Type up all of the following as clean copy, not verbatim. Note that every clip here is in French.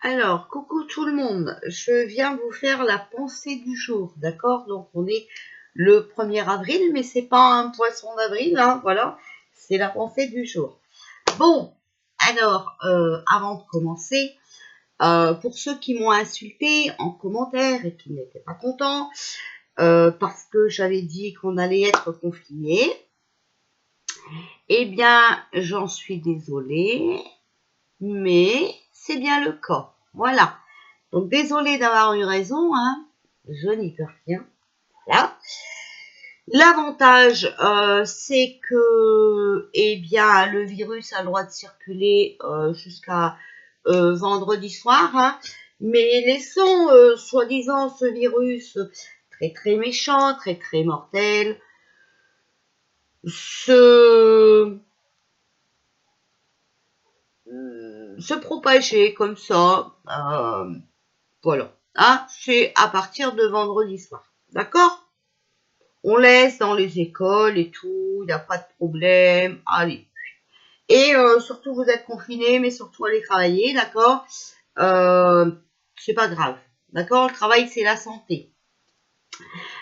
Alors, coucou tout le monde, je viens vous faire la pensée du jour, d'accord? Donc, on est le 1er avril, mais c'est pas un poisson d'avril, hein, voilà, c'est la pensée du jour. Bon, alors, avant de commencer, pour ceux qui m'ont insulté en commentaire et qui n'étaient pas contents, parce que j'avais dit qu'on allait être confinés, eh bien, j'en suis désolée, mais c'est bien le cas, voilà. Donc, désolé d'avoir eu raison, hein, je n'y peux rien. Voilà. L'avantage, c'est que, eh bien, le virus a le droit de circuler jusqu'à vendredi soir, hein, mais laissons, soi-disant, ce virus très très méchant, très très mortel, se propager comme ça, voilà. Hein, c'est à partir de vendredi soir. D'accord? On laisse dans les écoles et tout, il n'y a pas de problème. Allez. Et surtout, vous êtes confinés, mais surtout allez travailler, d'accord? C'est pas grave. D'accord? Le travail, c'est la santé.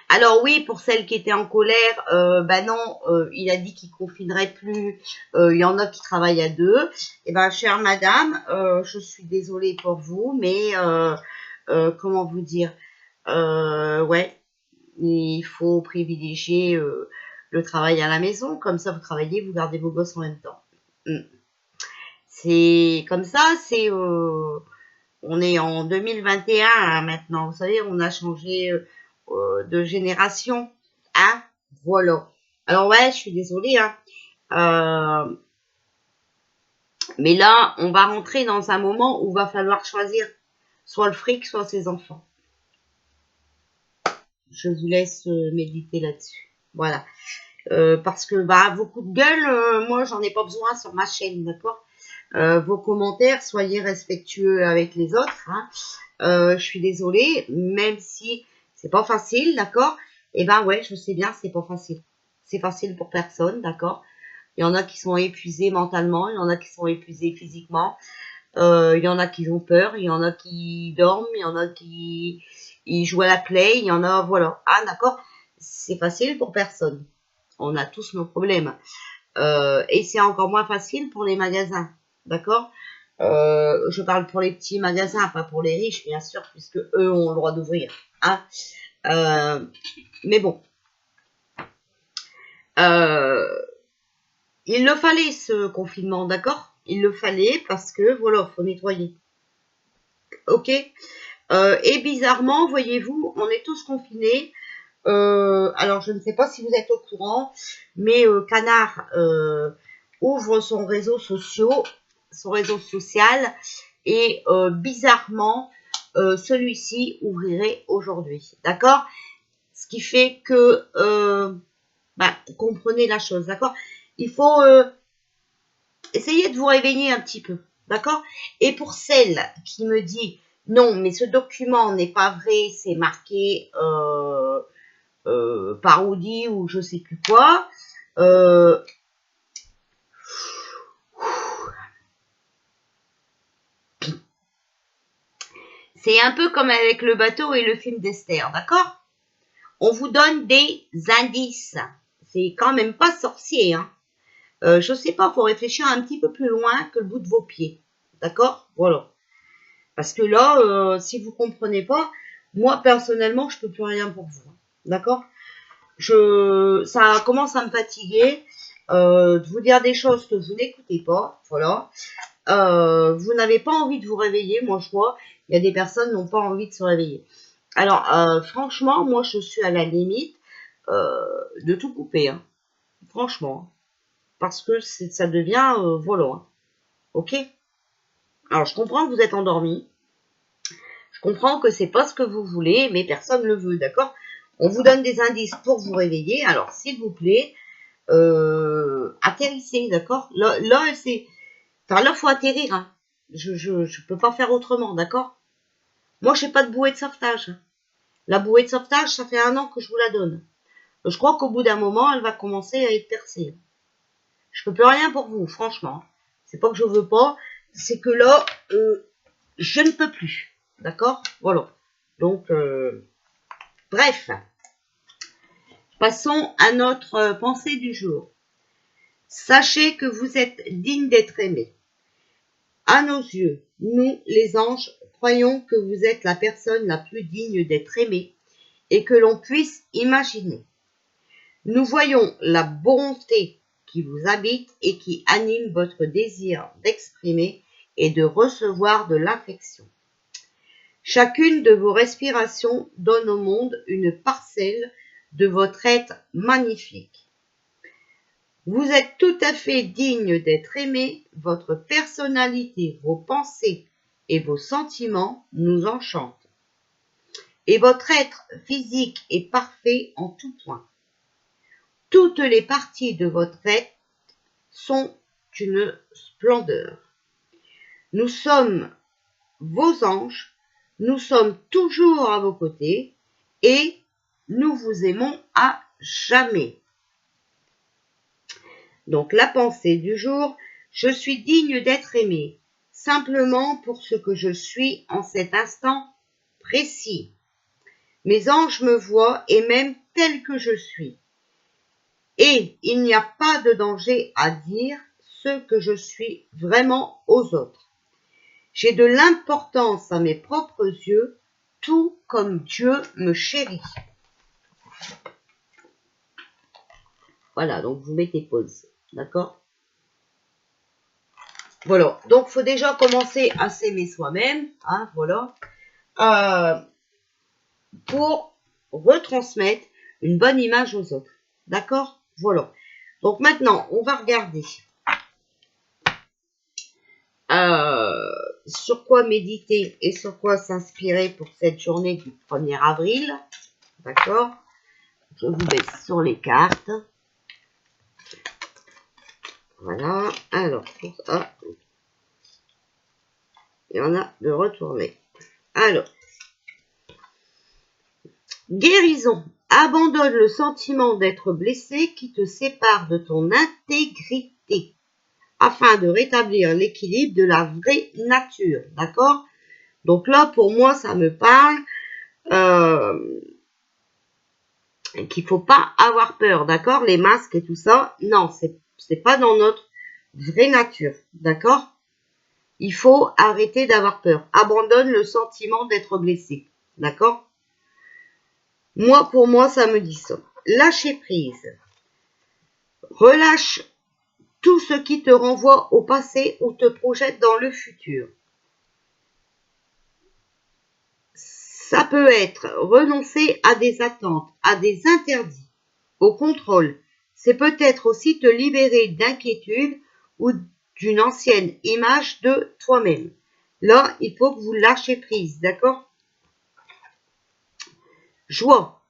Alors oui, pour celles qui étaient en colère, non, il a dit qu'il confinerait plus. Il y en a qui travaillent à deux. Eh ben, chère madame, je suis désolée pour vous, mais comment vous dire, ouais, il faut privilégier le travail à la maison. Comme ça, vous travaillez, vous gardez vos gosses en même temps. C'est comme ça. On est en 2021 hein, maintenant. Vous savez, on a changé de génération. Hein, voilà. Alors ouais, je suis désolée. Hein. Mais là, on va rentrer dans un moment où il va falloir choisir soit le fric, soit ses enfants. Je vous laisse méditer là-dessus. Voilà. Parce que vos coups de gueule, moi, j'en ai pas besoin sur ma chaîne, d'accord? Vos commentaires, soyez respectueux avec les autres. Hein. Je suis désolée, même si c'est pas facile, d'accord? Eh ben ouais, je sais bien, c'est pas facile. C'est facile pour personne, d'accord? Il y en a qui sont épuisés mentalement, il y en a qui sont épuisés physiquement, il y en a qui ont peur, il y en a qui dorment, il y en a qui ils jouent à la play, il y en a, voilà. Ah, d'accord? C'est facile pour personne. On a tous nos problèmes. Et c'est encore moins facile pour les magasins, d'accord? Je parle pour les petits magasins, pas pour les riches, bien sûr, puisque eux ont le droit d'ouvrir. Hein. Mais bon, il le fallait ce confinement, d'accord? Il le fallait parce que voilà, faut nettoyer. Ok. Et bizarrement, voyez-vous, on est tous confinés. Alors, je ne sais pas si vous êtes au courant, mais Canard ouvre son réseau social, et bizarrement, celui-ci ouvrirait aujourd'hui. D'accord? Ce qui fait que, comprenez la chose, d'accord? Il faut essayer de vous réveiller un petit peu, d'accord? Et pour celle qui me dit, non, mais ce document n'est pas vrai, c'est marqué par Audi ou je sais plus quoi, c'est un peu comme avec le bateau et le film d'Esther, d'accord? On vous donne des indices. C'est quand même pas sorcier, hein. Je sais pas, faut réfléchir un petit peu plus loin que le bout de vos pieds. D'accord? Voilà. Parce que là, si vous comprenez pas, moi personnellement, je peux plus rien pour vous. D'accord? Ça commence à me fatiguer de vous dire des choses que vous n'écoutez pas. Voilà. Vous n'avez pas envie de vous réveiller. Moi, je vois, il y a des personnes qui n'ont pas envie de se réveiller. Alors, franchement, moi, je suis à la limite de tout couper. Hein. Franchement. Parce que ça devient volant. Hein. Ok? Alors, je comprends que vous êtes endormi. Je comprends que c'est pas ce que vous voulez, mais personne ne le veut, d'accord? On vous donne des indices pour vous réveiller. Alors, s'il vous plaît, atterrissez, d'accord? Là, c'est... Enfin, là, faut atterrir. Hein. Je peux pas faire autrement, d'accord? Moi, j'ai pas de bouée de sauvetage. La bouée de sauvetage, ça fait 1 an que je vous la donne. Je crois qu'au bout d'un moment, elle va commencer à être percée. Je peux plus rien pour vous, franchement. C'est pas que je veux pas, c'est que là, je ne peux plus. D'accord? Voilà. Donc, bref. Passons à notre pensée du jour. Sachez que vous êtes digne d'être aimé. À nos yeux, nous, les anges, croyons que vous êtes la personne la plus digne d'être aimée et que l'on puisse imaginer. Nous voyons la bonté qui vous habite et qui anime votre désir d'exprimer et de recevoir de l'affection. Chacune de vos respirations donne au monde une parcelle de votre être magnifique. Vous êtes tout à fait digne d'être aimé, votre personnalité, vos pensées et vos sentiments nous enchantent. Et votre être physique est parfait en tout point. Toutes les parties de votre être sont une splendeur. Nous sommes vos anges, nous sommes toujours à vos côtés et nous vous aimons à jamais. Donc la pensée du jour, je suis digne d'être aimé, simplement pour ce que je suis en cet instant précis. Mes anges me voient et m'aiment tel que je suis. Et il n'y a pas de danger à dire ce que je suis vraiment aux autres. J'ai de l'importance à mes propres yeux, tout comme Dieu me chérit. Voilà, donc vous mettez pause, d'accord? Voilà, donc il faut déjà commencer à s'aimer soi-même, hein, voilà, pour retransmettre une bonne image aux autres, d'accord? Voilà, donc maintenant, on va regarder sur quoi méditer et sur quoi s'inspirer pour cette journée du 1er avril, d'accord? Je vous baisse sur les cartes. Voilà, alors pour ça, il y en a de retourner. Alors, guérison. Abandonne le sentiment d'être blessé qui te sépare de ton intégrité afin de rétablir l'équilibre de la vraie nature. D'accord? Donc là, pour moi, ça me parle qu'il faut pas avoir peur. D'accord? Les masques et tout ça, non, c'est pas dans notre vraie nature. D'accord? Il faut arrêter d'avoir peur. Abandonne le sentiment d'être blessé. D'accord? Moi, pour moi, ça me dit ça. Lâcher prise. Relâche tout ce qui te renvoie au passé ou te projette dans le futur. Ça peut être renoncer à des attentes, à des interdits, au contrôle. C'est peut-être aussi te libérer d'inquiétude ou d'une ancienne image de toi-même. Là, il faut que vous lâchez prise, d'accord? Joie.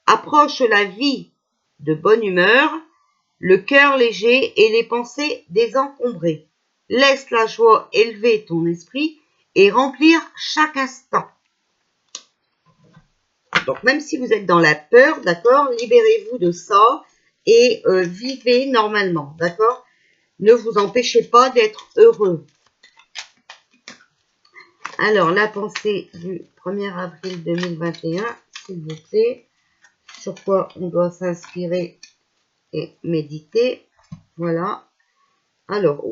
Approche la vie de bonne humeur, le cœur léger et les pensées désencombrées. Laisse la joie élever ton esprit et remplir chaque instant. Donc même si vous êtes dans la peur, d'accord, libérez-vous de ça et vivez normalement, d'accord? Ne vous empêchez pas d'être heureux. Alors, la pensée du 1er avril 2021, s'il vous plaît, sur quoi on doit s'inspirer et méditer. Voilà. Alors,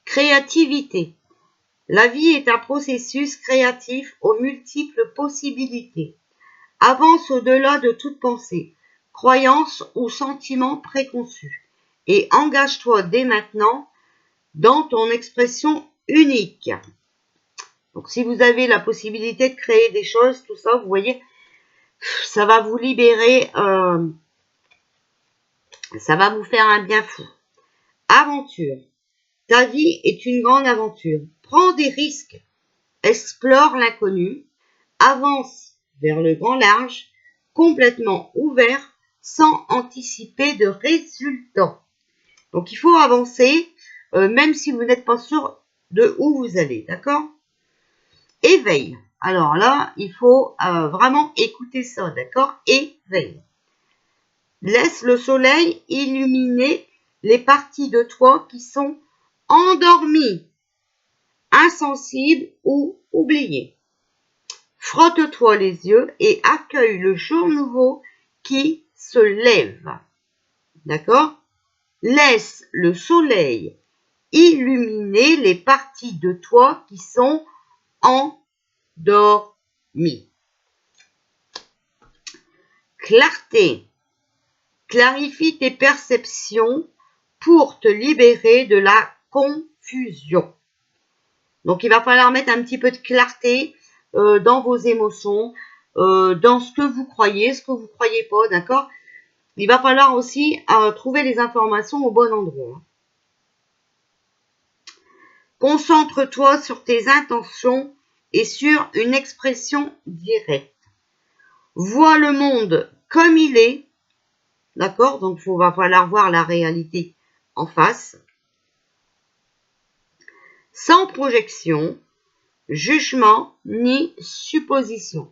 créativité. La vie est un processus créatif aux multiples possibilités. Avance au-delà de toute pensée, croyance ou sentiment préconçu et engage-toi dès maintenant dans ton expression unique. Donc, si vous avez la possibilité de créer des choses, tout ça, vous voyez, ça va vous libérer, ça va vous faire un bien fou. Aventure. Ta vie est une grande aventure. Prends des risques. Explore l'inconnu. Avance vers le grand large, complètement ouvert, sans anticiper de résultats. Donc, il faut avancer, même si vous n'êtes pas sûr de où vous allez, d'accord? Éveil. Alors là, il faut vraiment écouter ça, d'accord? Éveil. Laisse le soleil illuminer les parties de toi qui sont endormies. insensible ou oublié. Frotte-toi les yeux et accueille le jour nouveau qui se lève. D'accord? Laisse le soleil illuminer les parties de toi qui sont endormies. Clarté. Clarifie tes perceptions pour te libérer de la confusion. Donc, il va falloir mettre un petit peu de clarté dans vos émotions, dans ce que vous croyez, ce que vous croyez pas, d'accord? Il va falloir aussi trouver les informations au bon endroit. Concentre-toi sur tes intentions et sur une expression directe. Vois le monde comme il est, d'accord? Donc, il va falloir voir la réalité en face, sans projection, jugement ni supposition.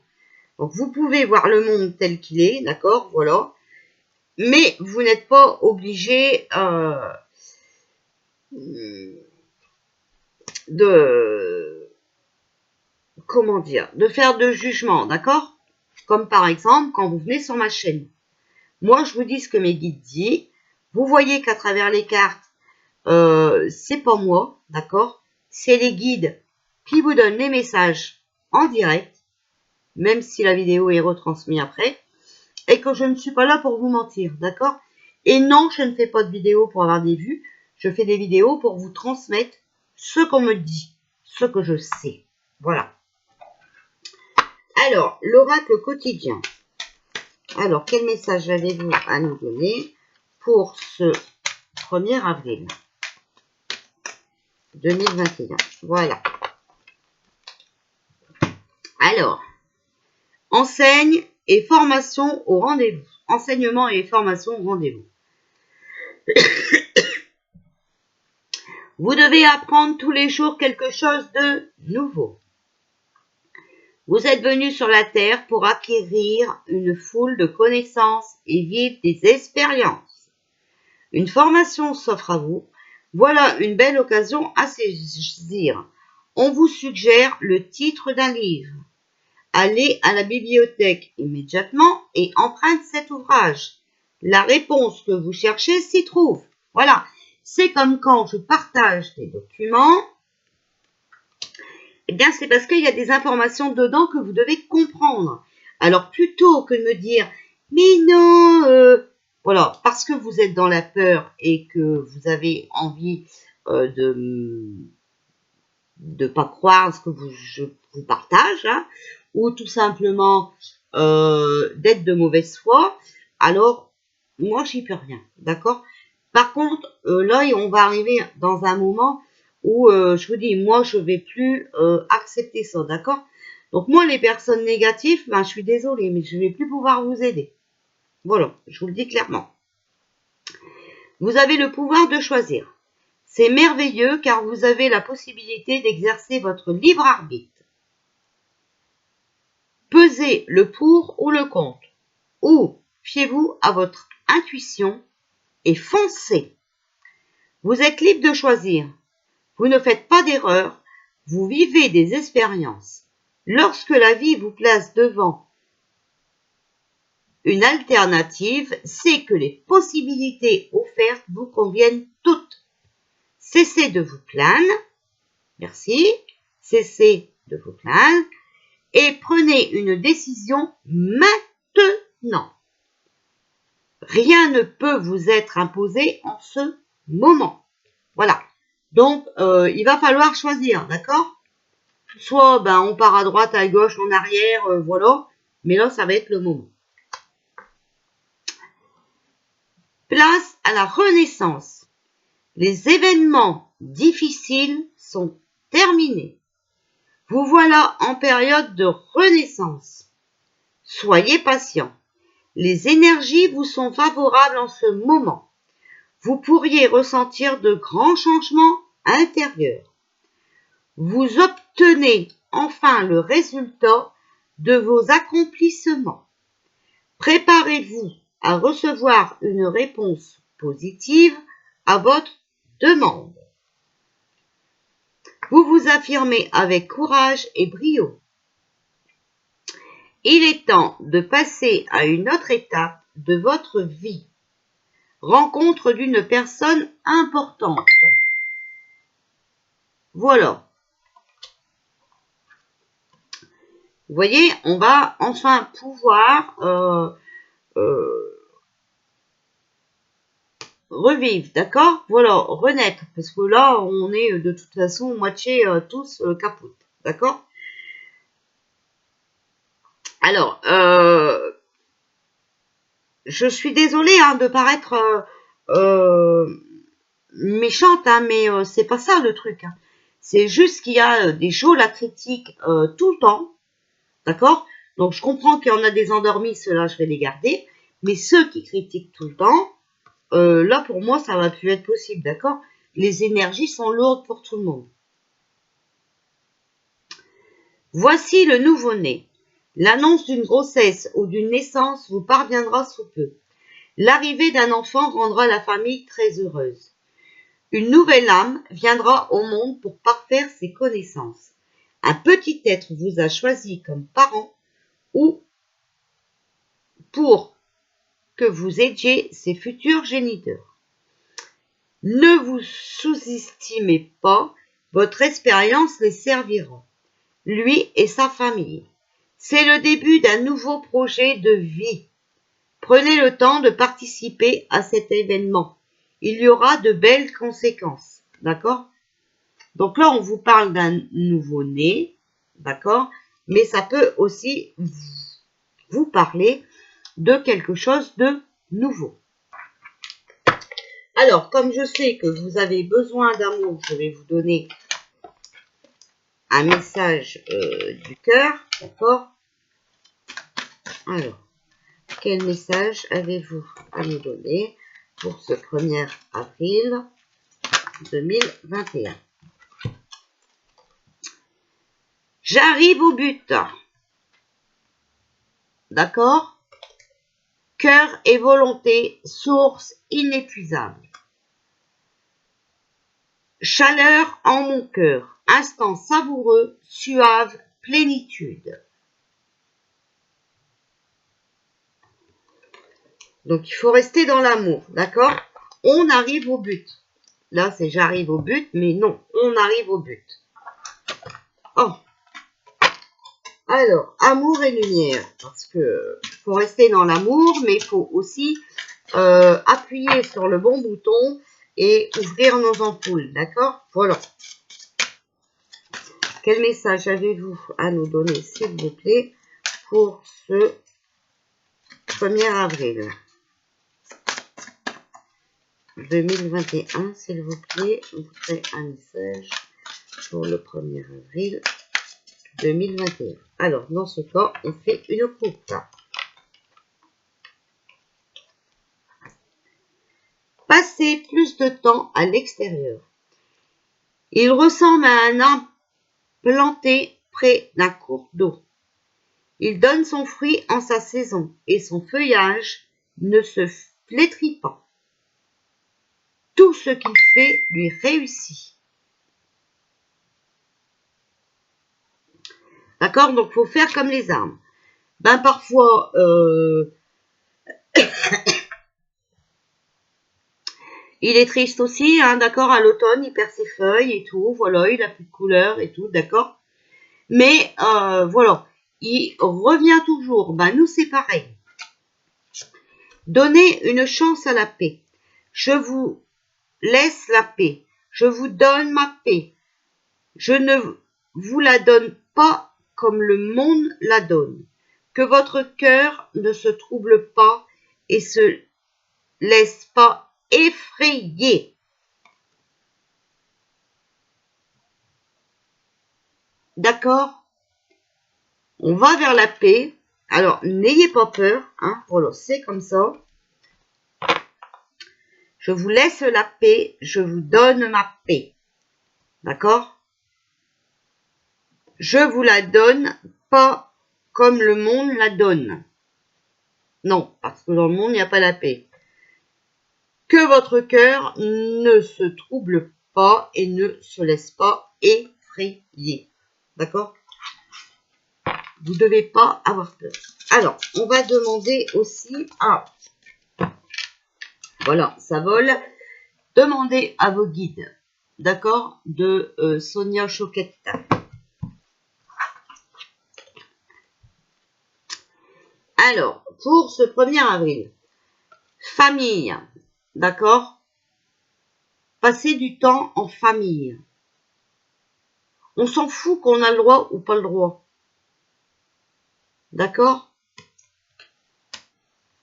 Donc, vous pouvez voir le monde tel qu'il est, d'accord? Voilà. Mais vous n'êtes pas obligé de faire de jugement, d'accord? Comme par exemple, quand vous venez sur ma chaîne. Moi, je vous dis ce que mes guides disent. Vous voyez qu'à travers les cartes, c'est pas moi, d'accord? C'est les guides qui vous donnent les messages en direct, même si la vidéo est retransmise après, et que je ne suis pas là pour vous mentir, d'accord? Et non, je ne fais pas de vidéo pour avoir des vues, je fais des vidéos pour vous transmettre ce qu'on me dit, ce que je sais. Voilà. Alors, l'oracle quotidien. Alors, quel message avez-vous à nous donner pour ce 1er avril 2021? Voilà. Alors, enseigne et formation au rendez-vous. Enseignement et formation au rendez-vous. Vous devez apprendre tous les jours quelque chose de nouveau. Vous êtes venu sur la Terre pour acquérir une foule de connaissances et vivre des expériences. Une formation s'offre à vous. Voilà une belle occasion à saisir. On vous suggère le titre d'un livre. Allez à la bibliothèque immédiatement et emprunte cet ouvrage. La réponse que vous cherchez s'y trouve. Voilà. C'est comme quand je partage des documents. Eh bien, c'est parce qu'il y a des informations dedans que vous devez comprendre. Alors, plutôt que de me dire, mais non, voilà, parce que vous êtes dans la peur et que vous avez envie de pas croire ce que je vous partage, hein, ou tout simplement d'être de mauvaise foi, alors moi, j'y peux rien, d'accord? Par contre, là, on va arriver dans un moment où, je vous dis, moi, je vais plus accepter ça, d'accord? Donc, moi, les personnes négatives, ben, je suis désolée, mais je vais plus pouvoir vous aider. Voilà, je vous le dis clairement. Vous avez le pouvoir de choisir. C'est merveilleux car vous avez la possibilité d'exercer votre libre arbitre. Pesez le pour ou le contre, ou fiez-vous à votre intuition et foncez. Vous êtes libre de choisir. Vous ne faites pas d'erreur, vous vivez des expériences. Lorsque la vie vous place devant une alternative, c'est que les possibilités offertes vous conviennent toutes. Cessez de vous plaindre, merci, cessez de vous plaindre et prenez une décision maintenant. Rien ne peut vous être imposé en ce moment. Voilà. Donc, il va falloir choisir, d'accord? Soit ben, on part à droite, à gauche, en arrière, voilà. Mais là, ça va être le moment. Place à la renaissance. Les événements difficiles sont terminés. Vous voilà en période de renaissance. Soyez patient. Les énergies vous sont favorables en ce moment. Vous pourriez ressentir de grands changements intérieurs. Vous obtenez enfin le résultat de vos accomplissements. Préparez-vous à recevoir une réponse positive à votre demande. Vous vous affirmez avec courage et brio. Il est temps de passer à une autre étape de votre vie. Rencontre d'une personne importante. Voilà. Vous voyez, on va enfin pouvoir revivre, d'accord? Voilà, renaître, parce que là, on est de toute façon moitié tous capotes, d'accord? Alors, je suis désolée hein, de paraître méchante, hein, mais c'est pas ça le truc. Hein. C'est juste qu'il y a des geôles à critique tout le temps, d'accord? Donc, je comprends qu'il y en a des endormis, ceux-là, je vais les garder. Mais ceux qui critiquent tout le temps, là, pour moi, ça va plus être possible, d'accord? Les énergies sont lourdes pour tout le monde. Voici le nouveau-né. L'annonce d'une grossesse ou d'une naissance vous parviendra sous peu. L'arrivée d'un enfant rendra la famille très heureuse. Une nouvelle âme viendra au monde pour parfaire ses connaissances. Un petit être vous a choisi comme parent ou pour que vous aidiez ses futurs géniteurs. Ne vous sous-estimez pas, votre expérience les servira, lui et sa famille. C'est le début d'un nouveau projet de vie. Prenez le temps de participer à cet événement. Il y aura de belles conséquences. D'accord? Donc là, on vous parle d'un nouveau-né. D'accord? Mais ça peut aussi vous parler de quelque chose de nouveau. Alors, comme je sais que vous avez besoin d'amour, je vais vous donner un message du cœur. D'accord? Alors, quel message avez-vous à nous donner pour ce 1er avril 2021? J'arrive au but. D'accord? Cœur et volonté, source inépuisable. Chaleur en mon cœur, instant savoureux, suave, plénitude. Donc, il faut rester dans l'amour, d'accord? On arrive au but. Là, c'est j'arrive au but, mais non, on arrive au but. Oh! Alors, amour et lumière, parce que faut rester dans l'amour, mais il faut aussi appuyer sur le bon bouton et ouvrir nos ampoules, d'accord? Voilà. Quel message avez-vous à nous donner, s'il vous plaît, pour ce 1er avril 2021, s'il vous plaît, ouvrez un message pour le 1er avril 2021. Alors, dans ce cas, on fait une coupe. Passez plus de temps à l'extérieur. Il ressemble à un arbre planté près d'un cours d'eau. Il donne son fruit en sa saison et son feuillage ne se flétrit pas. Tout ce qu'il fait lui réussit. D'accord? Donc, il faut faire comme les arbres. Ben, parfois, il est triste aussi, hein, d'accord? À l'automne, il perd ses feuilles et tout. Voilà, il a plus de couleur et tout, d'accord? Mais, voilà, il revient toujours. Ben, nous, c'est pareil. Donnez une chance à la paix. Je vous laisse la paix. Je vous donne ma paix. Je ne vous la donne pas comme le monde la donne. Que votre cœur ne se trouble pas et se laisse pas effrayer. D'accord? On va vers la paix. Alors, n'ayez pas peur. Hein? Voilà, c'est comme ça. Je vous laisse la paix. Je vous donne ma paix. D'accord? Je vous la donne pas comme le monde la donne. Non, parce que dans le monde, il n'y a pas la paix. Que votre cœur ne se trouble pas et ne se laisse pas effrayer. effrayé. D'accord? Vous ne devez pas avoir peur. Alors, on va demander aussi à... Voilà, ça vole. Demandez à vos guides. D'accord? De Sonia Choquette. Alors, pour ce 1er avril, famille. D'accord? Passer du temps en famille. On s'en fout qu'on a le droit ou pas le droit. D'accord?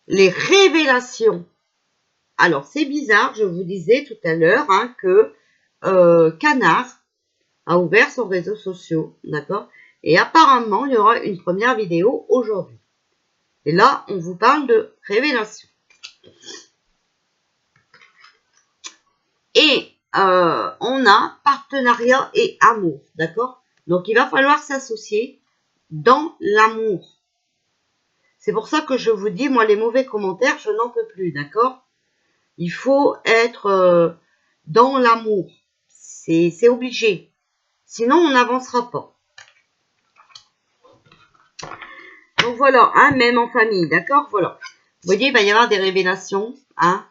Les révélations. Alors, c'est bizarre, je vous disais tout à l'heure hein, que Canard a ouvert son réseau social. D'accord? Et apparemment, il y aura une première vidéo aujourd'hui. Et là, on vous parle de révélation. Et on a partenariat et amour, d'accord? Donc, il va falloir s'associer dans l'amour. C'est pour ça que je vous dis, moi, les mauvais commentaires, je n'en peux plus, d'accord? Il faut être dans l'amour. C'est obligé. Sinon, on n'avancera pas. Donc, voilà, hein, même en famille, d'accord? Voilà. Vous voyez, il va y avoir des révélations, hein,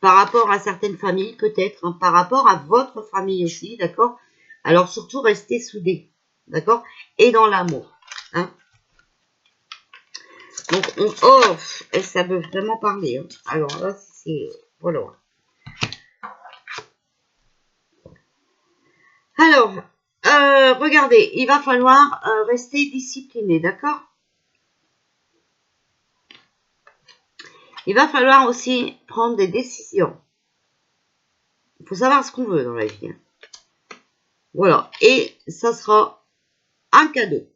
par rapport à certaines familles, peut-être, hein, par rapport à votre famille aussi, d'accord? Alors, surtout, restez soudés, d'accord? Et dans l'amour, hein? Donc, oh, ça veut vraiment parler, hein. Alors là, c'est... Voilà. Alors, regardez, il va falloir rester discipliné, d'accord? Il va falloir aussi prendre des décisions. Il faut savoir ce qu'on veut dans la vie. Voilà. Et ça sera un cadeau.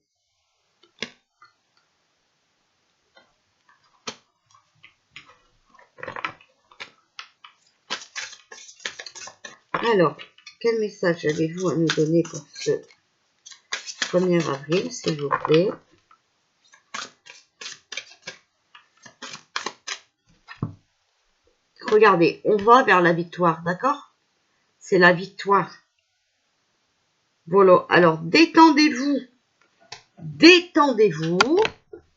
Alors, quel message avez-vous à nous donner pour ce 1er avril, s'il vous plaît? Regardez, on va vers la victoire, d'accord? C'est la victoire. Voilà, alors détendez-vous. Détendez-vous.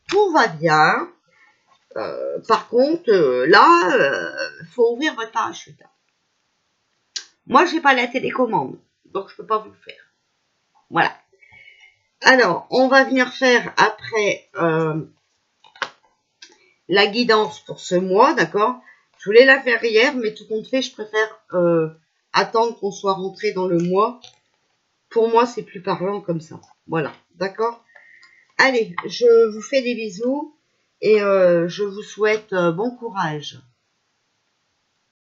Tout va bien. Par contre, là, faut ouvrir votre parachute. Moi, j'ai pas la télécommande, donc je peux pas vous le faire. Voilà. Alors, on va venir faire après la guidance pour ce mois, d'accord? Je voulais la faire hier, mais tout compte fait, je préfère attendre qu'on soit rentré dans le mois. Pour moi, c'est plus parlant comme ça. Voilà, d'accord? Allez, je vous fais des bisous et je vous souhaite bon courage.